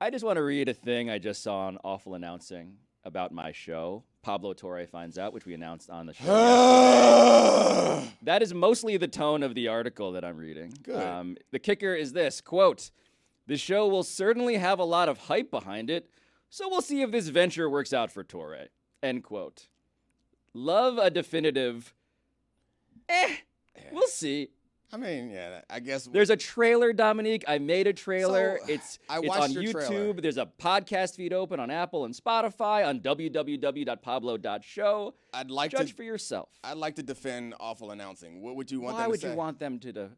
I just want to read a thing I just saw on Awful Announcing about my show. Pablo Torre finds out, which we announced on the show yesterday. That is mostly the tone of the article that I'm reading. Good. The kicker is this, quote, "The show will certainly have a lot of hype behind it, so we'll see if this venture works out for Torre," end quote. Love a definitive, we'll see. I mean, yeah, I guess. There's a trailer, Dominique. I made a trailer. So, it's I on watched your YouTube. trailer. There's a podcast feed open on Apple and Spotify, on www.pablo.show. Judge for yourself. I'd like to defend Awful Announcing. What would you want Why them to would say? you want them to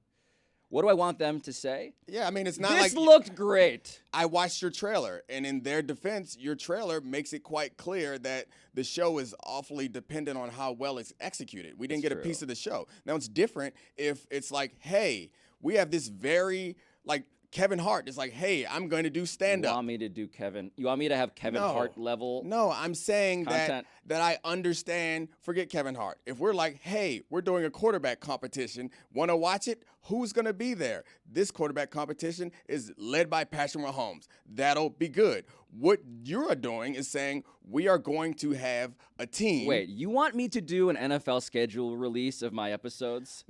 What do I want them to say? Yeah, I mean, it's not This like looked great. I watched your trailer, and in their defense, your trailer makes it quite clear that the show is awfully dependent on how well it's executed. We didn't get a piece of the show. Now, it's different if it's like, hey, we have this very, like, Kevin Hart is like, hey, I'm going to do stand-up. You want me to do Kevin? You want me to have Kevin Hart level? No, I'm saying content? that I understand. Forget Kevin Hart. If we're like, hey, we're doing a quarterback competition, want to watch it? Who's going to be there? This quarterback competition is led by Patrick Mahomes. That'll be good. What you're doing is saying we are going to have a team. Wait, you want me to do an NFL schedule release of my episodes?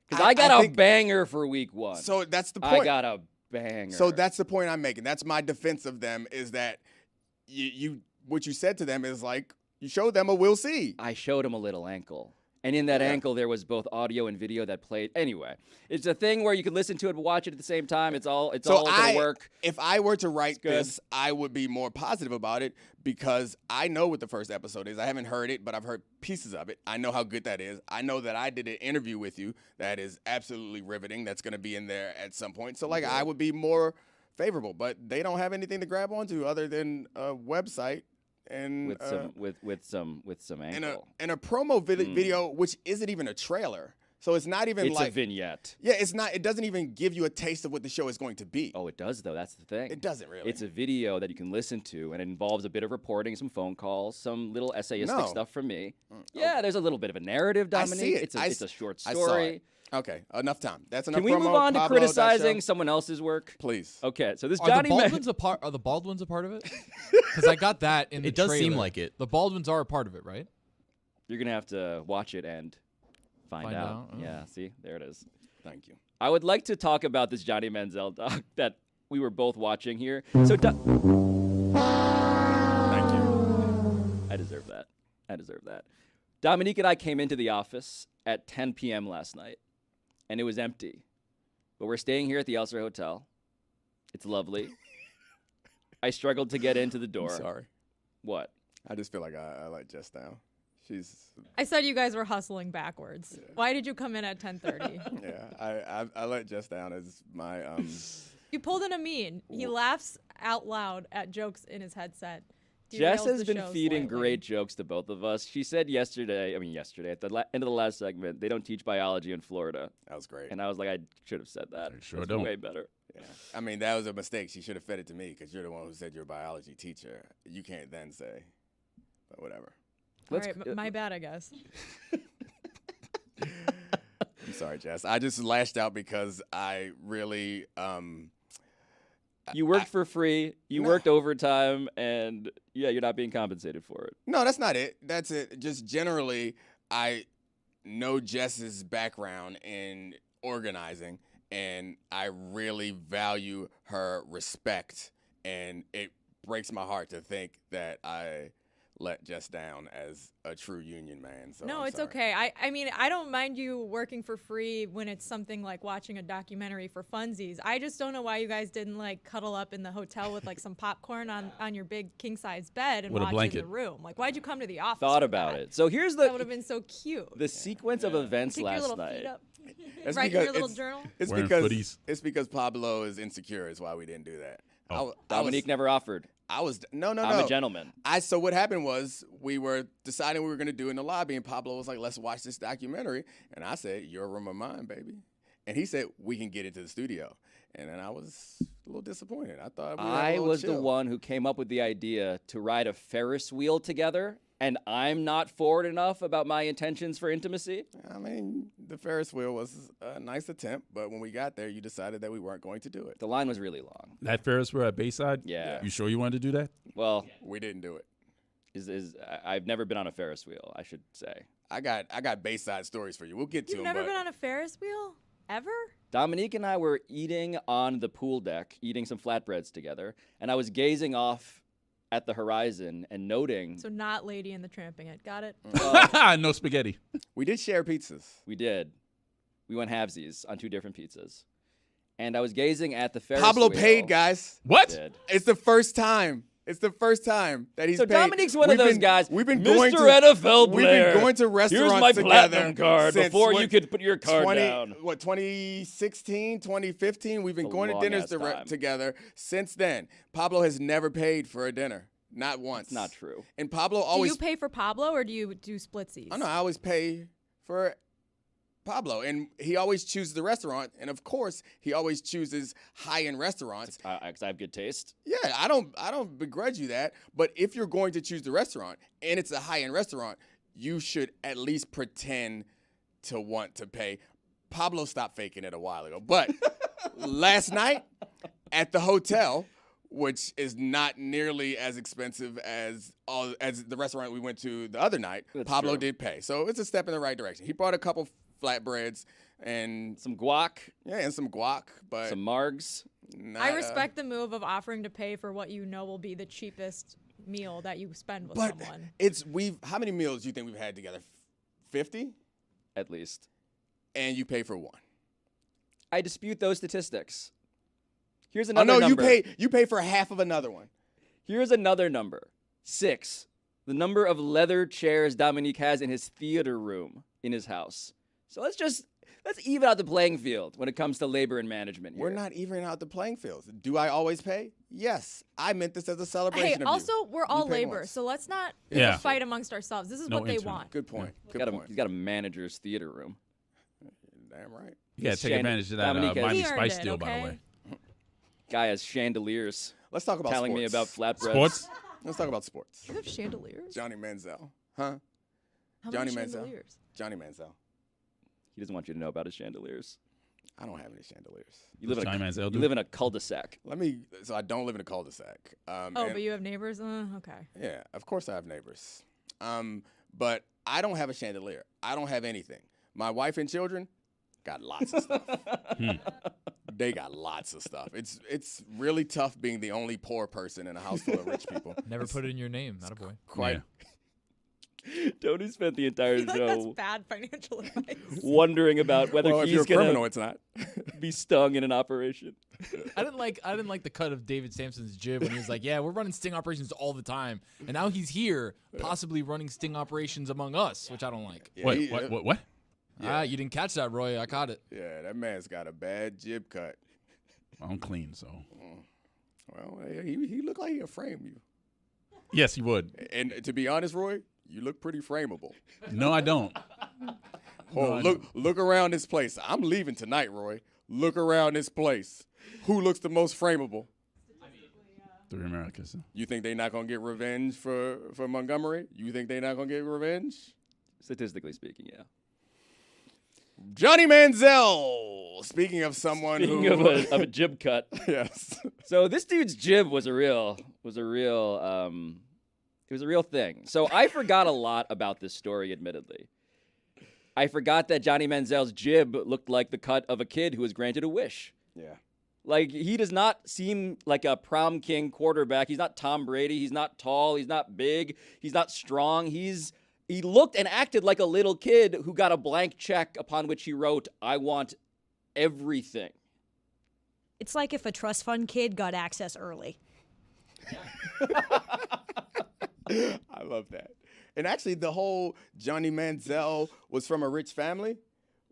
Because I got a banger for week 1. So that's the point. I got a banger. So that's the point I'm making. That's my defense of them is that what you said to them is like you showed them a we'll see. I showed them a little ankle. And in that ankle, there was both audio and video that played. Anyway, it's a thing where you can listen to it and watch it at the same time. It's all going to work. If I were to write this, I would be more positive about it because I know what the first episode is. I haven't heard it, but I've heard pieces of it. I know how good that is. I know that I did an interview with you that is absolutely riveting. That's going to be in there at some point. So, like, I would be more favorable. But they don't have anything to grab onto other than a website. And with some ankle and a promo video, which isn't even a trailer, so it's not even it's like a vignette. Yeah, it's not. It doesn't even give you a taste of what the show is going to be. Oh, it does though. That's the thing. It doesn't really. It's a video that you can listen to, and it involves a bit of reporting, some phone calls, some little essayistic stuff from me. Yeah, there's a little bit of a narrative, Dominique. I see it. It's a short story. I saw it. Okay, enough time. That's enough. Can we move on to criticizing someone else's work? Please. Okay, so this Are Johnny the Baldwins a part of it? Because I got that in the It does trailer. seem like it. The Baldwins are a part of it, right? You're gonna have to watch it and find out. Oh. Yeah, see, there it is. Thank you. I would like to talk about this Johnny Manziel doc that we were both watching here. So, Thank you. I deserve that. Dominique and I came into the office at 10 p.m. last night, and it was empty. But we're staying here at the Elser Hotel. It's lovely. I struggled to get into the door. Sorry. What? I just feel like I let Jess down. I said you guys were hustling backwards. Yeah. Why did you come in at 10:30? Yeah, I let Jess down as my You pulled in a mean. He laughs out loud at jokes in his headset. Jess has been feeding great jokes to both of us. She said yesterday, at the end of the last segment, they don't teach biology in Florida. That was great. And I was like, I should have said that. Sure don't. Way better. Yeah. I mean, that was a mistake. She should have fed it to me because you're the one who said you're a biology teacher. You can't then say, but whatever. All right, my bad, I guess. I'm sorry, Jess. I just lashed out because I really you worked for free. You worked overtime, and you're not being compensated for it. No, that's not it. That's it. Just generally, I know Jess's background in organizing, and I really value her respect, and it breaks my heart to think that I let Jess down as a true union man. So no, it's okay. I mean, I don't mind you working for free when it's something like watching a documentary for funsies. I just don't know why you guys didn't like cuddle up in the hotel with like some popcorn on your big king size bed and watch in the room. Like, why'd you come to the office? Thought about it. So here's that would have been so cute. The sequence of events Take last your little night. feet up. Write in your little journal. It's because Pablo is insecure. Is why we didn't do that. Oh. Dominique never offered. No. I'm a gentleman. So what happened was we were deciding we were going to do in the lobby, and Pablo was like, let's watch this documentary. And I said, your room or mine, baby. And he said, we can get into the studio. And then I was a little disappointed. I thought I was the one who came up with the idea to ride a Ferris wheel together and I'm not forward enough about my intentions for intimacy? I mean, the Ferris wheel was a nice attempt, but when we got there, you decided that we weren't going to do it. The line was really long. That Ferris wheel at Bayside? Yeah. You sure you wanted to do that? Well, We didn't do it. I've never been on a Ferris wheel, I should say. I got Bayside stories for you. We'll get to You've them. never been on a Ferris wheel? Ever? Dominique and I were eating on the pool deck, eating some flatbreads together, and I was gazing off at the horizon and noting. So not Lady and the Tramping It. Got it? No spaghetti. We did share pizzas. We did. We went halvesies on 2 different pizzas. And I was gazing at the Ferris Pablo wheel. paid, guys. What? Did. It's the first time. It's the first time that he's So paid. Dominique's one of those guys. We've been Mr. going to NFL We've player, been going to restaurants here's my together platinum card since before you could put your card down. 2016, 2015? We've been It's a going to dinners long-ass time. together since then. Pablo has never paid for a dinner. Not once. It's not true. And Pablo Do always you pay for Pablo or do you do splitsies? I know I always pay for Pablo, and he always chooses the restaurant, and of course, he always chooses high-end restaurants. Because I have good taste. Yeah, I don't begrudge you that, but if you're going to choose the restaurant and it's a high-end restaurant, you should at least pretend to want to pay. Pablo stopped faking it a while ago, but last night at the hotel, which is not nearly as expensive as the restaurant we went to the other night, That's Pablo true. did pay. So it's a step in the right direction. He brought a couple flatbreads and Some guac, some guac, but some margs. not, I respect the move of offering to pay for what you know will be the cheapest meal that you spend with But someone. how many meals do you think we've had together? 50? At least. And you pay for one. I dispute those statistics. Here's Oh another no, number. you pay for half of another one. Here's another number. 6. The number of leather chairs Dominique has in his theater room in his house. So let's even out the playing field when it comes to labor and management here. We're not evening out the playing fields. Do I always pay? Yes. I meant this as a celebration Hey, of you. also, we're all pay labor, once. so let's not Yeah. fight amongst ourselves. This is No what they internet. want. Good point. He's Good got, point. he's got a manager's theater room. Damn right. You got to take advantage of that Dominique has- Miami He earned Spice it, deal, by the okay? way. Guy has chandeliers Let's talk about telling me about sports. flatbreads. Sports? Let's talk about sports. You have chandeliers? Johnny Manziel. Huh? How Johnny many Manziel. chandeliers? Johnny Manziel. He doesn't want you to know about his chandeliers. I don't have any chandeliers. You live, in Johnny a, Manziel you do? live in a cul-de-sac. So I don't live in a cul-de-sac. Oh, and- but you have neighbors? Okay. Yeah, of course I have neighbors. But I don't have a chandelier. I don't have anything. My wife and children got lots of stuff. They got lots of stuff. It's really tough being the only poor person in a house full of rich people. Never put it in your name. Not a boy. Quite. Tony spent the entire I feel like that's show bad financial advice. wondering about whether Well, if you're he's a criminal, going it's not. to be stung in an operation. I didn't like the cut of David Sampson's jib when he was like, "Yeah, we're running sting operations all the time," and now he's here, possibly running sting operations among us, which I don't like. Yeah, Wait, what? Ah, you didn't catch that, Roy. I caught it. Yeah, that man's got a bad jib cut. I'm clean, so. Well, he looked like he'll frame you. Yes, he would. And to be honest, Roy, you look pretty frameable. No, I don't. Oh, look around this place. I'm leaving tonight, Roy. Look around this place. Who looks the most frameable? 3 Americas. You think they're not gonna get revenge for Montgomery? You think they're not gonna get revenge? Statistically speaking, yeah. Johnny Manziel. Speaking of someone Speaking who of a jib cut. yes. So this dude's jib was a real thing. So I forgot a lot about this story, admittedly. I forgot that Johnny Manziel's jib looked like the cut of a kid who was granted a wish. Yeah. Like, he does not seem like a prom king quarterback. He's not Tom Brady. He's not tall. He's not big. He's not strong. He looked and acted like a little kid who got a blank check upon which he wrote, "I want everything." It's like if a trust fund kid got access early. I love that. And actually, the whole Johnny Manziel was from a rich family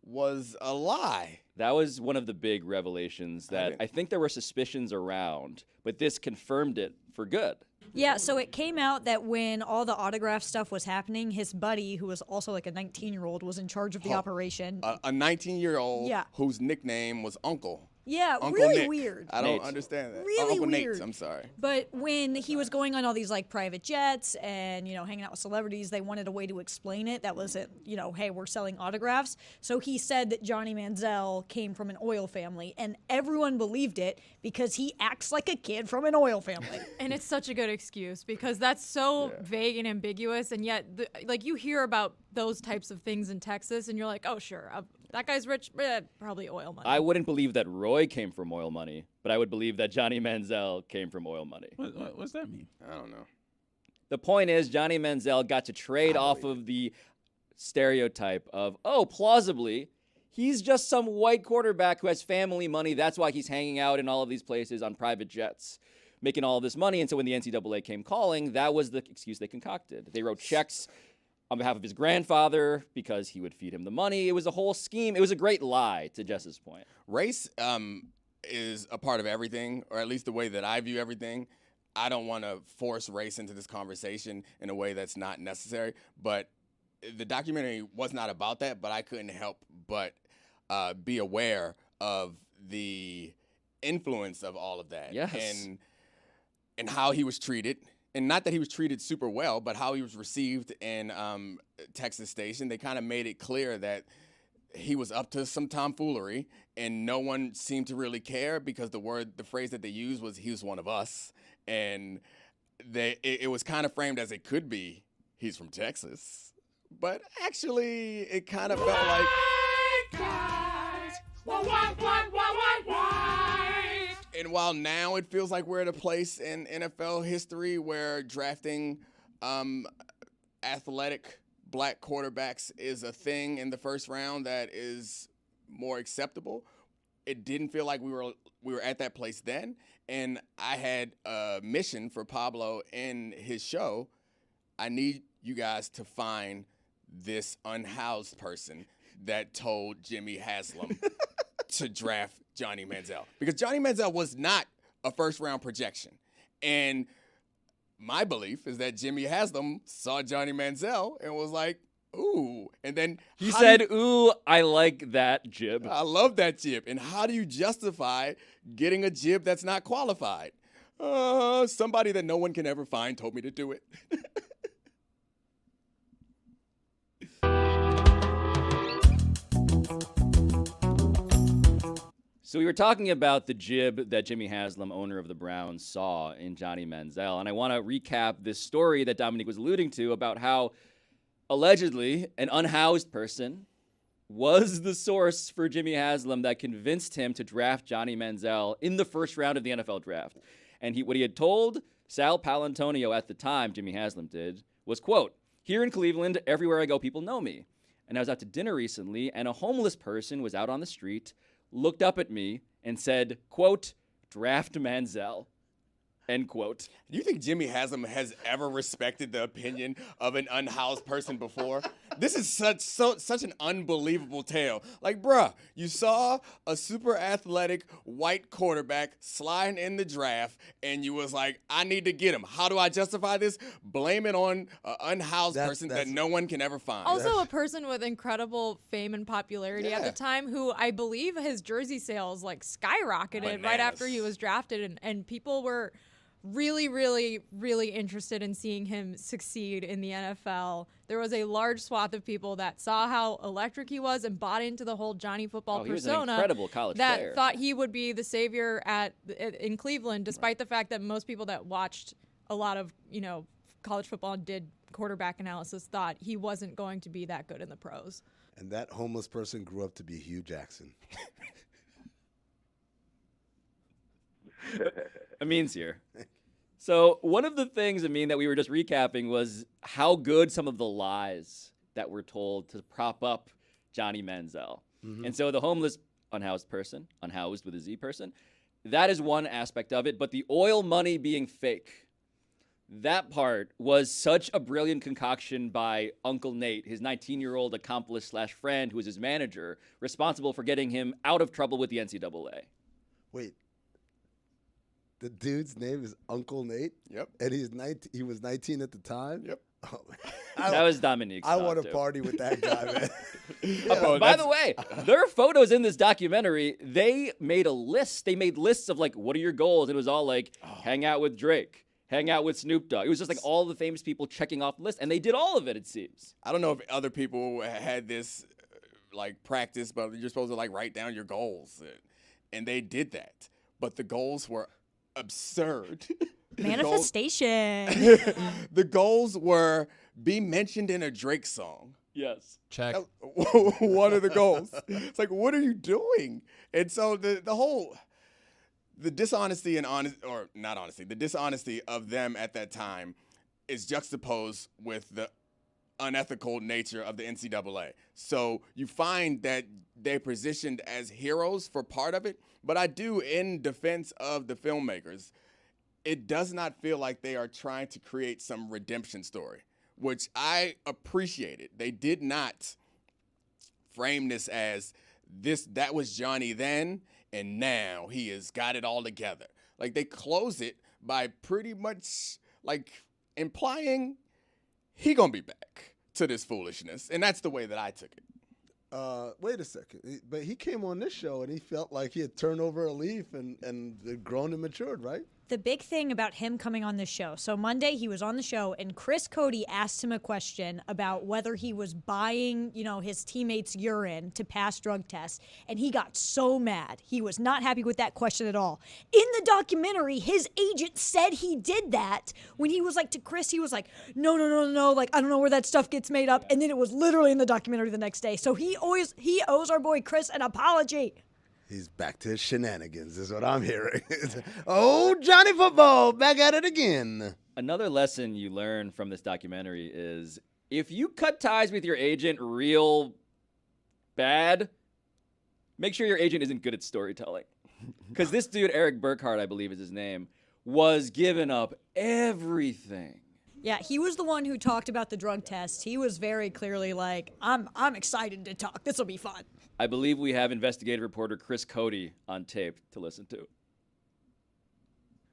was a lie. That was one of the big revelations that I think there were suspicions around, but this confirmed it for good. Yeah, so it came out that when all the autograph stuff was happening, his buddy, who was also like a 19-year-old, was in charge of the operation. A 19-year-old Yeah. whose nickname was Uncle. Yeah, Uncle really Nick. weird. I don't Nate. understand that. Really Uncle weird. Nate, I'm sorry. But when he was going on all these like private jets and, you know, hanging out with celebrities, they wanted a way to explain it that wasn't, you know, hey, we're selling autographs. So he said that Johnny Manziel came from an oil family, and everyone believed it because he acts like a kid from an oil family. And it's such a good excuse because that's so vague and ambiguous, and yet, like, you hear about those types of things in Texas, and you're like, oh, sure, that guy's rich, probably oil money. I wouldn't believe that Roy came from oil money, but I would believe that Johnny Manziel came from oil money. What's that mean? I don't know. The point is, Johnny Manziel got to trade off of the stereotype of, oh, plausibly, he's just some white quarterback who has family money. That's why he's hanging out in all of these places on private jets, making all of this money. And so when the NCAA came calling, that was the excuse they concocted. They wrote checks on behalf of his grandfather because he would feed him the money. It was a whole scheme. It was a great lie, to Jess's point. Race is a part of everything, or at least the way that I view everything. I don't want to force race into this conversation in a way that's not necessary, but the documentary was not about that, but I couldn't help but be aware of the influence of all of that. Yes. And how he was treated. And not that he was treated super well, but how he was received in Texas Station. They kind of made it clear that he was up to some tomfoolery, and no one seemed to really care because the phrase that they used was he was one of us. And it was kind of framed as it could be he's from Texas. But actually, it kind of felt like... And while now it feels like we're at a place in NFL history where drafting athletic black quarterbacks is a thing in the first round that is more acceptable, it didn't feel like we were at that place then. And I had a mission for Pablo in his show. I need you guys to find this unhoused person that told Jimmy Haslam to draft Johnny Manziel. Because Johnny Manziel was not a first-round projection. And my belief is that Jimmy Haslam saw Johnny Manziel and was like, ooh. And then He said, ooh, I like that jib. I love that jib. And how do you justify getting a jib that's not qualified? Somebody that no one can ever find told me to do it. So we were talking about the jib that Jimmy Haslam, owner of the Browns, saw in Johnny Manziel. And I want to recap this story that Dominique was alluding to about how allegedly an unhoused person was the source for Jimmy Haslam that convinced him to draft Johnny Manziel in the first round of the NFL draft. And what he had told Sal Palantonio at the time, Jimmy Haslam did, was, quote, "Here in Cleveland, everywhere I go, people know me. And I was out to dinner recently, and a homeless person was out on the street, looked up at me, and said, quote, draft Manziel, end quote." Do you think Jimmy Haslam has ever respected the opinion of an unhoused person before? This is such an unbelievable tale. Like, bruh, you saw a super athletic white quarterback sliding in the draft, and you was like, I need to get him. How do I justify this? Blame it on an unhoused person that no one can ever find. Also, a person with incredible fame and popularity at Yeah. the time, who I believe his jersey sales like skyrocketed right after he was drafted, and people were really, really, really interested in seeing him succeed in the NFL. There was a large swath of people that saw how electric he was and bought into the whole Johnny Football He was an persona. incredible college that player. thought he would be the savior in Cleveland, despite the fact that most people that watched a lot of college football and did quarterback analysis thought he wasn't going to be that good in the pros. And that homeless person grew up to be Hugh Jackson. Amin's here. So one of the things, Amin, that we were just recapping was how good some of the lies that were told to prop up Johnny Manziel. Mm-hmm. And so the homeless unhoused person, unhoused with a Z person, that is one aspect of it. But the oil money being fake, that part was such a brilliant concoction by Uncle Nate, his 19-year-old accomplice / friend who was his manager, responsible for getting him out of trouble with the NCAA. Wait. The dude's name is Uncle Nate? Yep. And he was 19 at the time? Yep. Oh, That was Dominique's I thought, want to too. party with that guy, man. By the way, there are photos in this documentary. They made a list. They made lists of like, what are your goals? It was all like, hang out with Drake, hang out with Snoop Dogg. It was just like all the famous people checking off the list, and they did all of it. It seems. I don't know if other people had this like practice, but you're supposed to like write down your goals, and they did that. But the goals were absurd. Manifestation. The goals were be mentioned in a Drake song. Yes. Check. That was one of the goals. It's like, what are you doing? And so the dishonesty and the dishonesty of them at that time is juxtaposed with the unethical nature of the NCAA. So you find that they're positioned as heroes for part of it, but I do, in defense of the filmmakers, it does not feel like they are trying to create some redemption story, which I appreciated. They did not frame this as that was Johnny then, and now he has got it all together. Like, they close it by pretty much like implying he gonna be back to this foolishness, and that's the way that I took it. Wait a second. But he came on this show and he felt like he had turned over a leaf and grown and matured, right? The big thing about him coming on this show. So Monday he was on the show and Chris Cody asked him a question about whether he was buying, his teammates' urine to pass drug tests. And he got so mad. He was not happy with that question at all. In the documentary, his agent said he did that. When he was like to Chris, he was like, no. Like, I don't know where that stuff gets made up. And then it was literally in the documentary the next day. So he owes our boy Chris an apology. He's back to his shenanigans, is what I'm hearing. Oh, Johnny Football, back at it again. Another lesson you learn from this documentary is if you cut ties with your agent real bad, make sure your agent isn't good at storytelling. Because this dude, Eric Burkhart, I believe is his name, was giving up everything. Yeah, he was the one who talked about the drug test. He was very clearly like, I'm excited to talk. This will be fun. I believe we have investigative reporter Chris Cody on tape to listen to.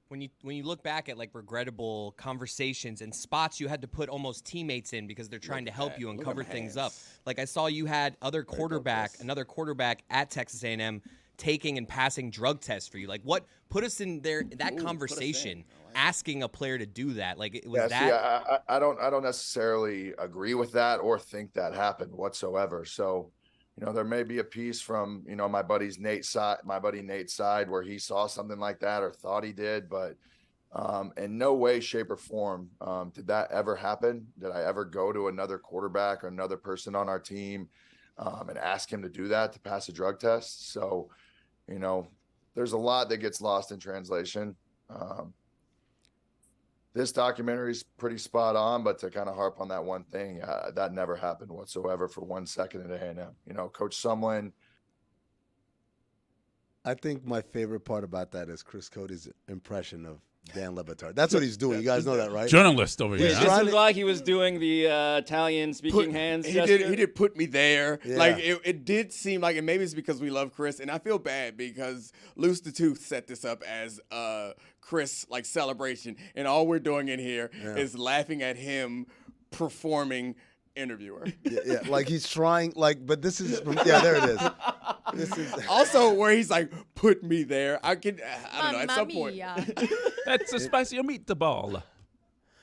When you look back at like regrettable conversations and spots you had to put almost teammates in because they're trying to help you and cover things up. Like I saw you had another quarterback at Texas A&M taking and passing drug tests for you. Like what put us in there that conversation, asking a player to do that? Like it was that. I don't necessarily agree with that or think that happened whatsoever. So, there may be a piece from, my buddy Nate's side where he saw something like that or thought he did, but in no way, shape, or form did that ever happen. Did I ever go to another quarterback or another person on our team and ask him to do that, to pass a drug test? So, there's a lot that gets lost in translation. This documentary is pretty spot on, but to kind of harp on that one thing, that never happened whatsoever for 1 second at A&M. Coach Sumlin. I think my favorite part about that is Chris Cody's impression of Dan Le Batard. That's what he's doing. You guys know that, right? Journalist over here. This is like he was doing the Italian speaking hands gesture. He did put me there. Yeah. Like it did seem like, and maybe it's because we love Chris, and I feel bad because Loose the Tooth set this up as Chris like celebration, and all we're doing in here is laughing at him performing interviewer. Yeah, like he's trying, but this is, there it is. This is Also where he's like, put me there. I don't know, at some point. That's a spicy meatball.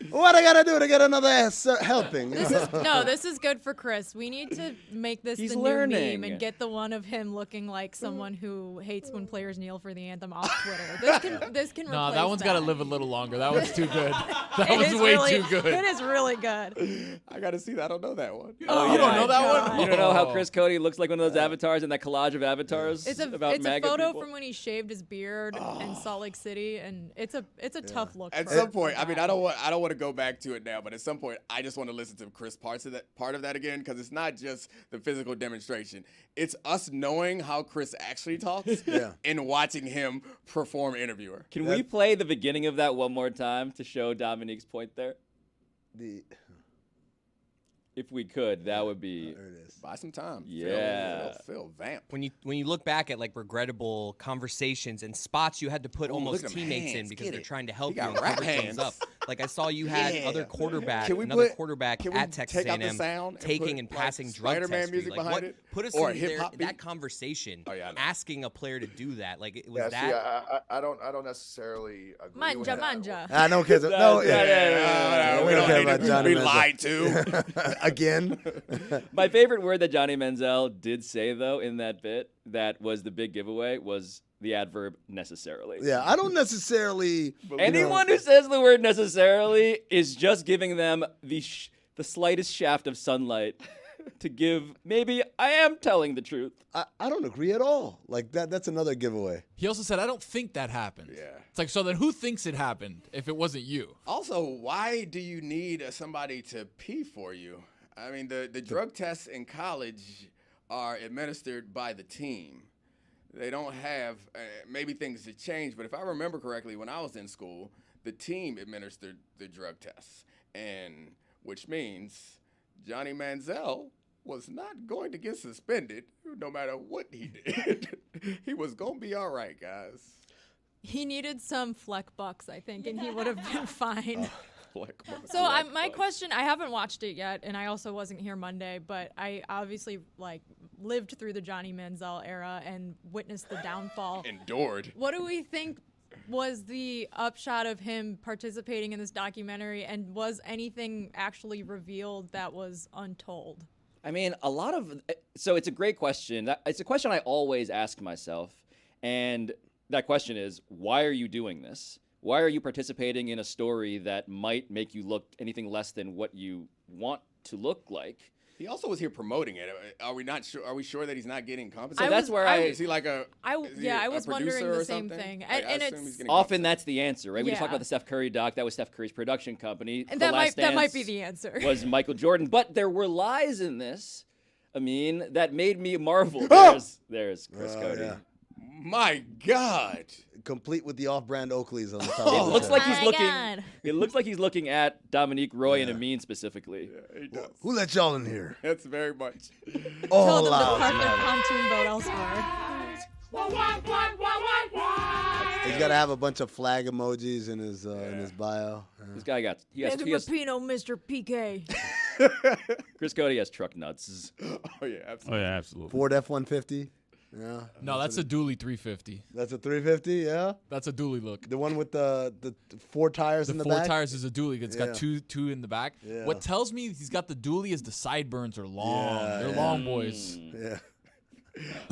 What I gotta do to get another helping? This is good for Chris. We need to make this He's the learning. new meme and get the one of him looking like someone who hates when players kneel for the anthem off Twitter. This can No, replace that one's got to live a little longer. That one's too good. That It one's is way really- too good. It is really good. I gotta see that. I don't know that one. Oh, you don't know that one? You don't know how Oh. Chris Cody looks like one of those avatars in that collage of avatars It's a about MAGA photo people? from when he shaved his beard in Salt Lake City, and it's a tough look. At for some a point, I guy. mean, I don't want to go back to it now, but at some point, I just want to listen to Chris part of that again, because it's not just the physical demonstration; it's us knowing how Chris actually talks and watching him perform interviewer. Can we play the beginning of that one more time to show Dominique's point there? If we could, that would be. There it is. Buy some time. Yeah. Phil vamp. When you look back at like regrettable conversations and spots you had to put almost look at them teammates in hands. because Get they're it. trying to help He you got and rap cover things hands. up. Like I saw you had another quarterback Can we at Texas take out the A&M sound taking put, and passing like, drug Spider-Man tests. music Like, behind what, it? put us Or a in there, hip-hop that beat? conversation, Oh, yeah, I know. asking a player to do that. Like it was Yeah, that. see, I don't necessarily agree with Manja, that. manja. I don't care. No, We don't care about Johnny be Manziel. lied to. Again. My favorite word that Johnny Manziel did say, though, in that bit, that was the big giveaway, was the adverb necessarily. Yeah, I don't necessarily. Anyone who says the word necessarily is just giving them the slightest shaft of sunlight to give, maybe I am telling the truth. I don't agree at all. Like that's another giveaway. He also said, I don't think that happened. Yeah. It's like, so then who thinks it happened if it wasn't you? Also, why do you need somebody to pee for you? I mean, the drug tests in college are administered by the team. They don't have, maybe things have changed, but if I remember correctly, when I was in school, the team administered the drug tests, and which means Johnny Manziel was not going to get suspended no matter what he did. He was going to be all right, guys. He needed some fleck bucks, I think, and he would have been fine. So my question, I haven't watched it yet, and I also wasn't here Monday, but I obviously lived through the Johnny Manziel era and witnessed the downfall. Endured. What do we think was the upshot of him participating in this documentary, and was anything actually revealed that was untold? I mean, so it's a great question. It's a question I always ask myself, and that question is, why are you doing this? Why are you participating in a story that might make you look anything less than what you want to look like? He also was here promoting it. Are we not sure? Are we sure that he's not getting compensated? Is he like a? I was wondering the same something? thing, Like, and it's often that's the answer, right? We just talked Yeah. about the Steph Curry doc. That was Steph Curry's production company. And The that Last might be Dance the answer. Was Michael Jordan, but there were lies in this. I mean, that made me marvel. There's Chris Cody. Yeah. My God. Complete with the off-brand Oakleys on the top. It of the looks shirt. like he's My looking. God. It looks like he's looking at Dominique, Roy, and Amin specifically. Yeah, he does. Who let y'all in here? That's very much. All Told them to loud. park their pontoon boat elsewhere. He's got to have a bunch of flag emojis in his bio. This guy got. He has Rapino, Mr. PK. Chris Cody has truck nuts. Oh yeah, absolutely. Oh yeah, absolutely. Ford F-150. Yeah. No, that's a dually 350. That's a 350. Yeah. That's a dually look. The one with the four tires in the four back. tires is a dually. It's got two in the back. Yeah. What tells me he's got the dually is the sideburns are long. Yeah, They're yeah. long boys. Yeah.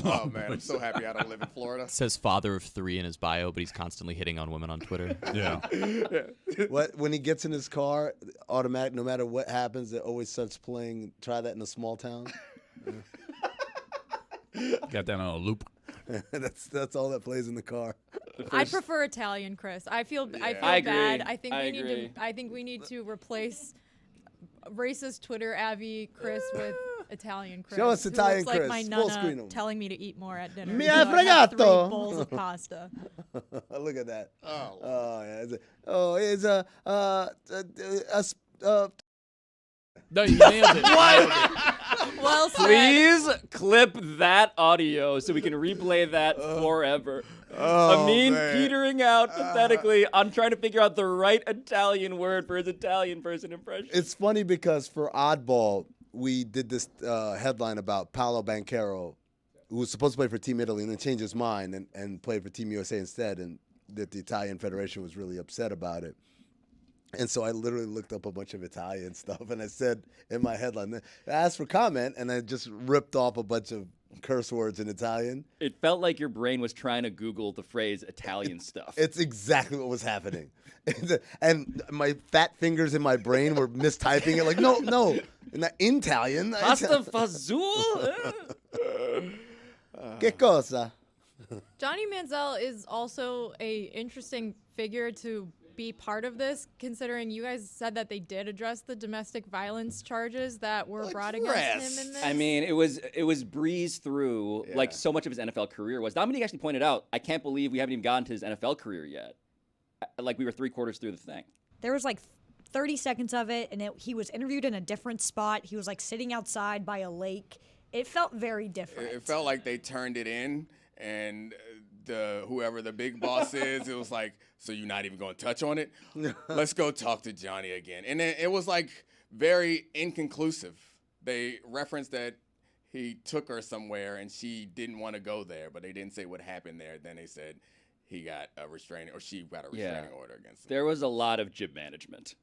Oh man, I'm so happy I don't live in Florida. Says father of 3 in his bio, but he's constantly hitting on women on Twitter. Yeah. When he gets in his car, automatic. No matter what happens, it always starts playing. Try that in a small town. Got that on a loop. That's all that plays in the car. I'd prefer Italian, Chris. I feel I bad. agree. I think I we agree. need to. I think we need to replace racist Twitter Abby Chris with Italian Chris. Show us who Italian looks Chris. like my Full nonna screen 'em. telling me to eat more at dinner. Mi so hai I have 3 fregato. bowls of pasta. Look at that. Oh, Yeah. It's a No, you nailed it. Well said. Please clip that audio so we can replay that forever. Amin man. petering out pathetically on trying to figure out the right Italian word for his Italian person impression. It's funny because for Oddball, we did this headline about Paolo Banchero, who was supposed to play for Team Italy and then changed his mind and played for Team USA instead, and that the Italian Federation was really upset about it. And so I literally looked up a bunch of Italian stuff, and I said in my headline, I asked for comment, and I just ripped off a bunch of curse words in Italian. It felt like your brain was trying to Google the phrase Italian stuff. It's exactly what was happening. And my fat fingers in my brain were mistyping it, like, no, not Italian. Pasta fazool? Che cosa? Johnny Manziel is also a interesting figure to be part of this, considering you guys said that they did address the domestic violence charges that were brought against him in this. I mean, it was breezed through like so much of his NFL career was. Dominique actually pointed out, I can't believe we haven't even gotten to his NFL career yet. Like we were 3/4 through the thing. There was like 30 seconds of it, and he was interviewed in a different spot. He was like sitting outside by a lake. It felt very different. It felt like they turned it in and whoever the big boss is. It was like, so you're not even going to touch on it? Let's go talk to Johnny again. And then it was like very inconclusive. They referenced that he took her somewhere and she didn't want to go there, but they didn't say what happened there. Then they said he got a restraining, or she got a restraining order against him. There was a lot of jib management.